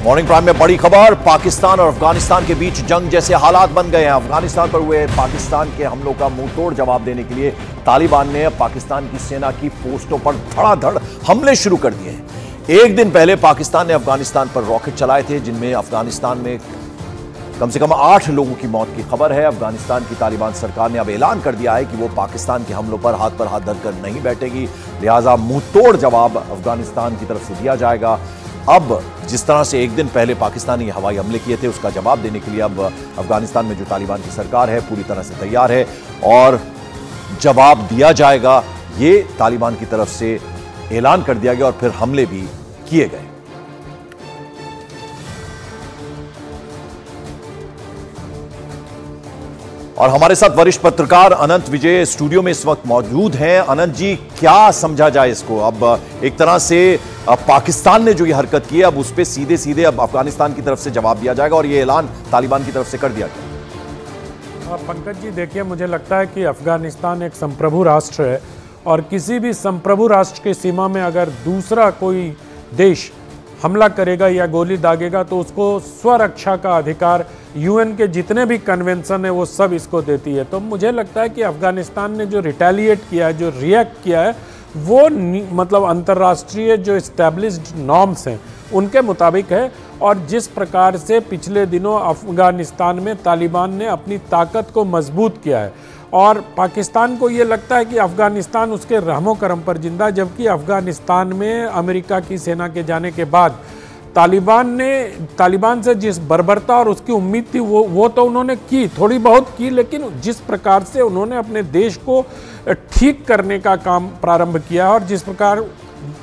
Morning prime में बड़ी खबर, पाकिस्तान और अफगानिस्तान के बीच जंग जैसे हालात बन गए हैं। अफगानिस्तान पर हुए पाकिस्तान के हमलों का मुंहतोड़ जवाब देने के लिए तालिबान ने पाकिस्तान की सेना की पोस्टों पर धड़ाधड़ हमले शुरू कर दिए हैं। एक दिन पहले पाकिस्तान ने अफगानिस्तान पर रॉकेट चलाए थे, जिनमें अफगानिस्तान में कम से कम 8 लोगों की मौत की खबर है। अफगानिस्तान की तालिबान सरकार ने अब ऐलान कर दिया है कि वो पाकिस्तान के हमलों पर हाथ धरकर नहीं बैठेगी, लिहाजा मुंहतोड़ जवाब अफगानिस्तान की तरफ से दिया जाएगा। अब जिस तरह से एक दिन पहले पाकिस्तान ने हवाई हमले किए थे, उसका जवाब देने के लिए अब अफगानिस्तान में जो तालिबान की सरकार है पूरी तरह से तैयार है और जवाब दिया जाएगा। ये तालिबान की तरफ से ऐलान कर दिया गया और फिर हमले भी किए गए। और हमारे साथ वरिष्ठ पत्रकार अनंत विजय स्टूडियो में इस वक्त मौजूद हैं। अनंत जी, क्या समझा जाए इसको? अब एक तरह से पाकिस्तान ने जो ये हरकत की है, अब उस पर सीधे सीधे अब अफगानिस्तान की तरफ से जवाब दिया जाएगा और ये ऐलान तालिबान की तरफ से कर दिया गया। पंकज जी, देखिए, मुझे लगता है कि अफगानिस्तान एक संप्रभु राष्ट्र है और किसी भी संप्रभु राष्ट्र की सीमा में अगर दूसरा कोई देश हमला करेगा या गोली दागेगा तो उसको स्वरक्षा का अधिकार यूएन के जितने भी कन्वेंशन है वो सब इसको देती है। तो मुझे लगता है कि अफगानिस्तान ने जो रिटेलिएट किया है, जो रिएक्ट किया है, वो मतलब अंतर्राष्ट्रीय जो इस्टेब्लिश्ड नॉर्म्स हैं उनके मुताबिक है। और जिस प्रकार से पिछले दिनों अफगानिस्तान में तालिबान ने अपनी ताकत को मजबूत किया है और पाकिस्तान को ये लगता है कि अफगानिस्तान उसके रहमो करम पर जिंदा, जबकि अफगानिस्तान में अमेरिका की सेना के जाने के बाद तालिबान से जिस बर्बरता और उसकी उम्मीद थी वो तो उन्होंने की, थोड़ी बहुत की, लेकिन जिस प्रकार से उन्होंने अपने देश को ठीक करने का काम प्रारंभ किया और जिस प्रकार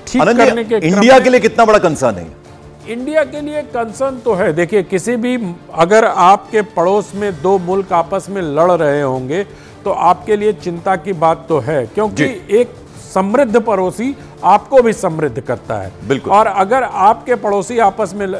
ठीक करने के इंडिया के लिए कितना बड़ा कंसर्न है? इंडिया के लिए कंसर्न तो है। देखिए, किसी भी अगर आपके पड़ोस में दो मुल्क आपस में लड़ रहे होंगे तो आपके लिए चिंता की बात तो है, क्योंकि एक समृद्ध पड़ोसी आपको भी समृद्ध करता है। बिल्कुल। और अगर आपके पड़ोसी आपस में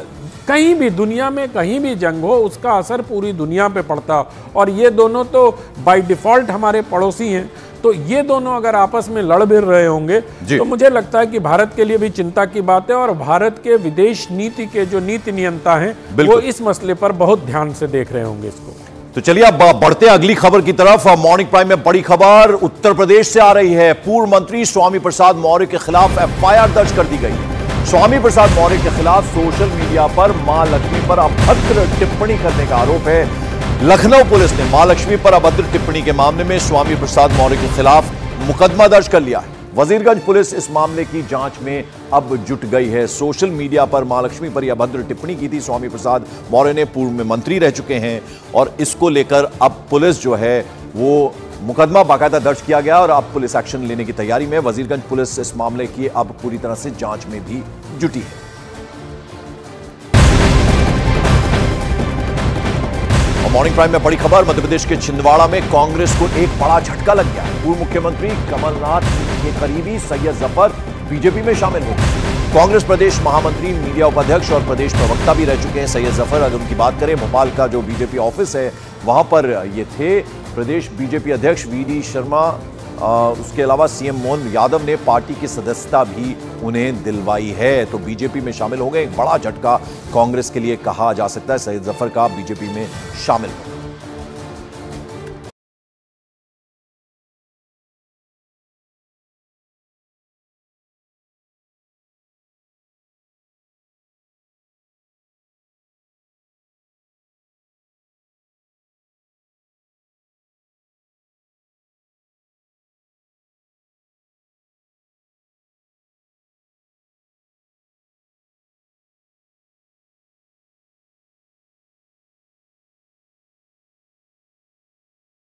कहीं भी दुनिया में कहीं भी जंग हो, उसका असर पूरी दुनिया पे पड़ता, और ये दोनों तो बाय डिफॉल्ट हमारे पड़ोसी हैं। तो ये दोनों अगर आपस में लड़ भिड़ रहे होंगे तो मुझे लगता है कि भारत के लिए भी चिंता की बात है और भारत के विदेश नीति के जो नीति नियंता हैं वो इस मसले पर बहुत ध्यान से देख रहे होंगे इसको। तो चलिए अब बढ़ते हैं अगली खबर की तरफ। मॉर्निंग प्राइम में बड़ी खबर उत्तर प्रदेश से आ रही है। पूर्व मंत्री स्वामी प्रसाद मौर्य के खिलाफ एफआईआर दर्ज कर दी गई है। स्वामी प्रसाद मौर्य के खिलाफ सोशल मीडिया पर मां लक्ष्मी पर अभद्र टिप्पणी करने का आरोप है। लखनऊ पुलिस ने मां लक्ष्मी पर अभद्र टिप्पणी के मामले में स्वामी प्रसाद मौर्य के खिलाफ मुकदमा दर्ज कर लिया है। वजीरगंज पुलिस इस मामले की जांच में अब जुट गई है। सोशल मीडिया पर मां लक्ष्मी पर यह अभद्र टिप्पणी की थी स्वामी प्रसाद मौर्य ने, पूर्व में मंत्री रह चुके हैं और इसको लेकर अब पुलिस जो है वो मुकदमा बाकायदा दर्ज किया गया और अब पुलिस एक्शन लेने की तैयारी में। वजीरगंज पुलिस इस मामले की अब पूरी तरह से जांच में भी जुटी है। मॉर्निंग प्राइम में बड़ी खबर, मध्य प्रदेश के छिंदवाड़ा में कांग्रेस को एक बड़ा झटका लग गया। पूर्व मुख्यमंत्री कमलनाथ के करीबी सैयद जफर बीजेपी में शामिल हो गए। कांग्रेस प्रदेश महामंत्री, मीडिया उपाध्यक्ष और प्रदेश प्रवक्ता भी रह चुके हैं सैयद जफर। अगर उनकी बात करें, भोपाल का जो बीजेपी ऑफिस है वहां पर ये थे। प्रदेश बीजेपी अध्यक्ष वी.डी. शर्मा, उसके अलावा सीएम मोहन यादव ने पार्टी की सदस्यता भी उन्हें दिलवाई है, तो बीजेपी में शामिल हो गए। एक बड़ा झटका कांग्रेस के लिए कहा जा सकता है सैयद जफर का बीजेपी में शामिल हो।